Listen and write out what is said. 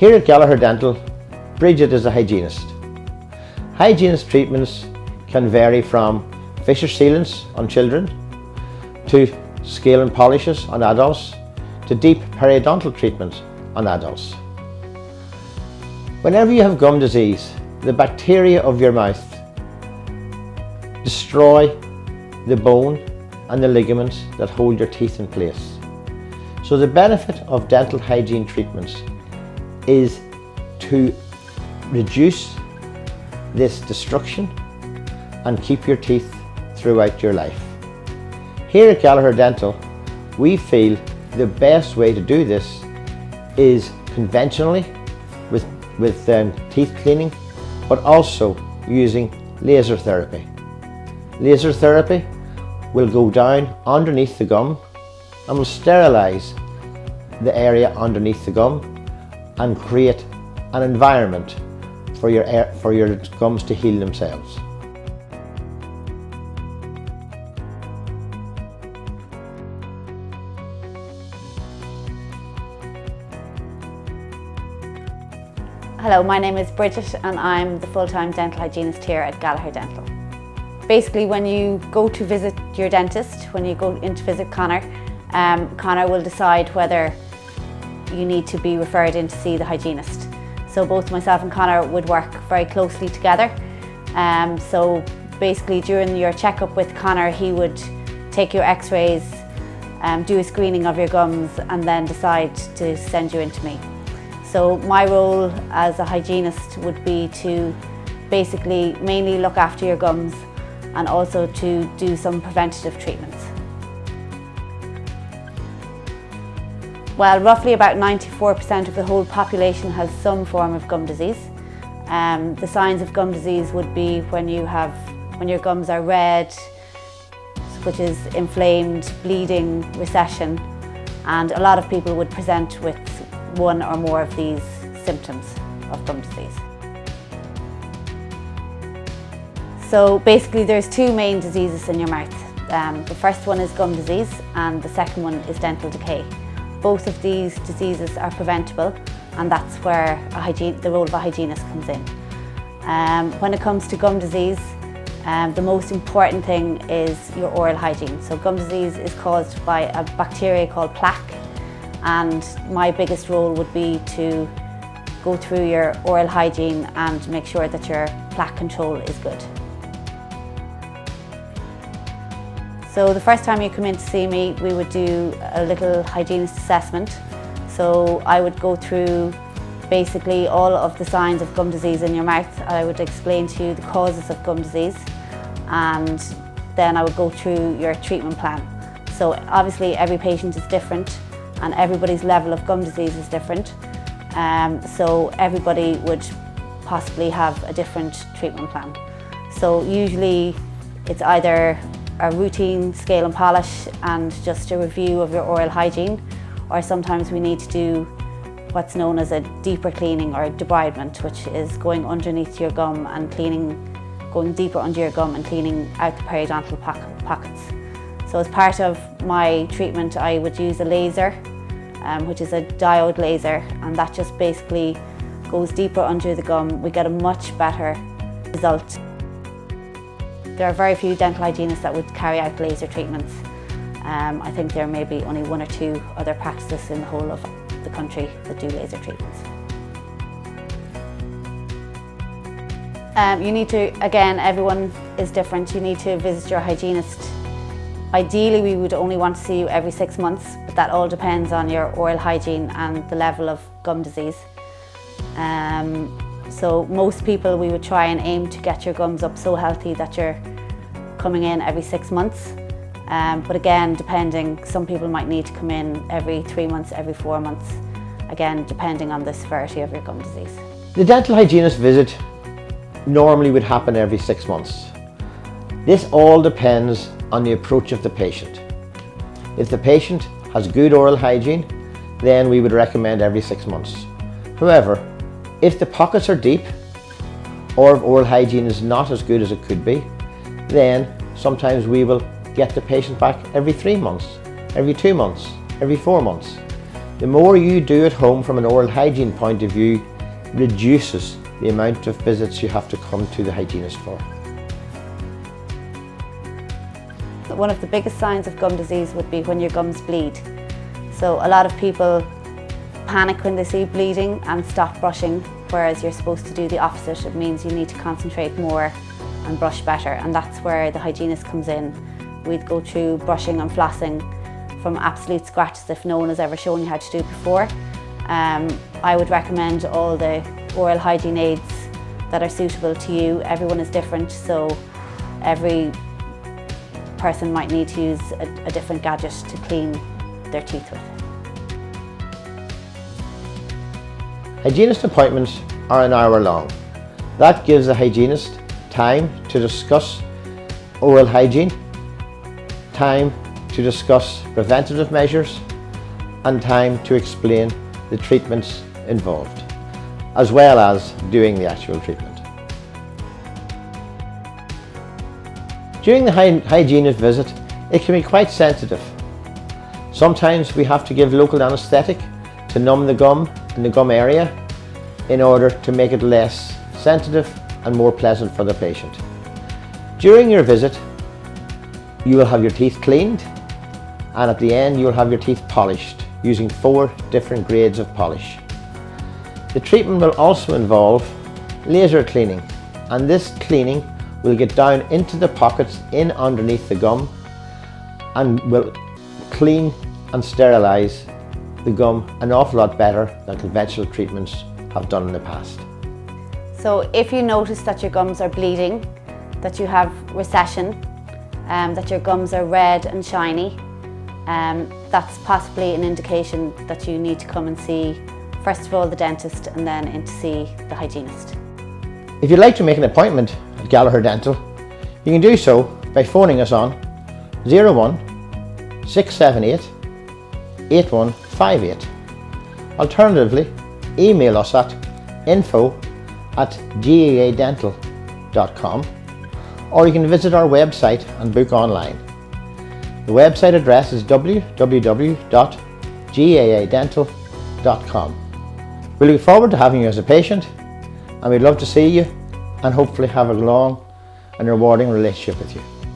Here at Gallagher Dental, Bridget is a hygienist. Hygienist treatments can vary from fissure sealants on children, to scale and polishes on adults, to deep periodontal treatment on adults. Whenever you have gum disease, the bacteria of your mouth destroy the bone and the ligaments that hold your teeth in place. So the benefit of dental hygiene treatments is to reduce this destruction and keep your teeth throughout your life. Here at Gallagher Dental, we feel the best way to do this is conventionally with teeth cleaning, but also using laser therapy. Laser therapy will go down underneath the gum and will sterilise the area underneath the gum and create an environment for your gums to heal themselves. Hello, my name is Bridget and I'm the full-time dental hygienist here at Gallagher Dental. Basically, when you go to visit your dentist, when you go in to visit Connor, Connor will decide whether you need to be referred in to see the hygienist. So both myself and Connor would work very closely together. So basically during your checkup with Connor, he would take your x-rays, do a screening of your gums and then decide to send you in to me. So my role as a hygienist would be to basically mainly look after your gums and also to do some preventative treatments. Well, roughly about 94% of the whole population has some form of gum disease. The signs of gum disease would be when your gums are red, which is inflamed, bleeding, recession, and a lot of people would present with one or more of these symptoms of gum disease. So basically there's two main diseases in your mouth. The first one is gum disease and the second one is dental decay. Both of these diseases are preventable and that's where the role of a hygienist comes in. When it comes to gum disease, the most important thing is your oral hygiene. So gum disease is caused by a bacteria called plaque, and my biggest role would be to go through your oral hygiene and make sure that your plaque control is good. So the first time you come in to see me, we would do a little hygienist assessment. So I would go through basically all of the signs of gum disease in your mouth. I would explain to you the causes of gum disease, and then I would go through your treatment plan. So obviously every patient is different and everybody's level of gum disease is different. So everybody would possibly have a different treatment plan. So usually it's either a routine scale and polish and just a review of your oral hygiene, or sometimes we need to do what's known as a deeper cleaning or debridement, which is going underneath your gum and going deeper under your gum and cleaning out the periodontal pockets. So as part of my treatment, I would use a laser, which is a diode laser, and that just basically goes deeper under the gum. We get a much better result. There are very few dental hygienists that would carry out laser treatments. I think there may be only one or two other practices in the whole of the country that do laser treatments. You need to, again, everyone is different. You need to visit your hygienist. Ideally, we would only want to see you every 6 months, but that all depends on your oral hygiene and the level of gum disease. So most people, we would try and aim to get your gums up so healthy that you're coming in every 6 months. But again, depending, some people might need to come in every 3 months, every 4 months, again, depending on the severity of your gum disease. The dental hygienist visit normally would happen every 6 months. This all depends on the approach of the patient. If the patient has good oral hygiene, then we would recommend every 6 months. However, if the pockets are deep or if oral hygiene is not as good as it could be, then sometimes we will get the patient back every 3 months, every 2 months, every 4 months. The more you do at home from an oral hygiene point of view reduces the amount of visits you have to come to the hygienist for. One of the biggest signs of gum disease would be when your gums bleed. So a lot of people panic when they see bleeding and stop brushing, whereas you're supposed to do the opposite. It means you need to concentrate more and brush better, and that's where the hygienist comes in. We'd go through brushing and flossing from absolute scratch as if no one has ever shown you how to do it before. I would recommend all the oral hygiene aids that are suitable to you. Everyone is different, so every person might need to use a different gadget to clean their teeth with. Hygienist appointments are an hour long. That gives the hygienist time to discuss oral hygiene, time to discuss preventative measures, and time to explain the treatments involved, as well as doing the actual treatment. During the hygienist visit, it can be quite sensitive. Sometimes we have to give local anaesthetic to numb the gum in the gum area in order to make it less sensitive and more pleasant for the patient. During your visit, you will have your teeth cleaned, and at the end you will have your teeth polished using 4 different grades of polish. The treatment will also involve laser cleaning, and this cleaning will get down into the pockets in underneath the gum and will clean and sterilise the gum an awful lot better than conventional treatments have done in the past. So if you notice that your gums are bleeding, that you have recession, that your gums are red and shiny, that's possibly an indication that you need to come and see first of all the dentist and then in to see the hygienist. If you'd like to make an appointment at Gallagher Dental, you can do so by phoning us on 01 678 8158. Alternatively, email us at info@gaadental.com, or you can visit our website and book online. The website address is www.gaadental.com. We look forward to having you as a patient, and we'd love to see you and hopefully have a long and rewarding relationship with you.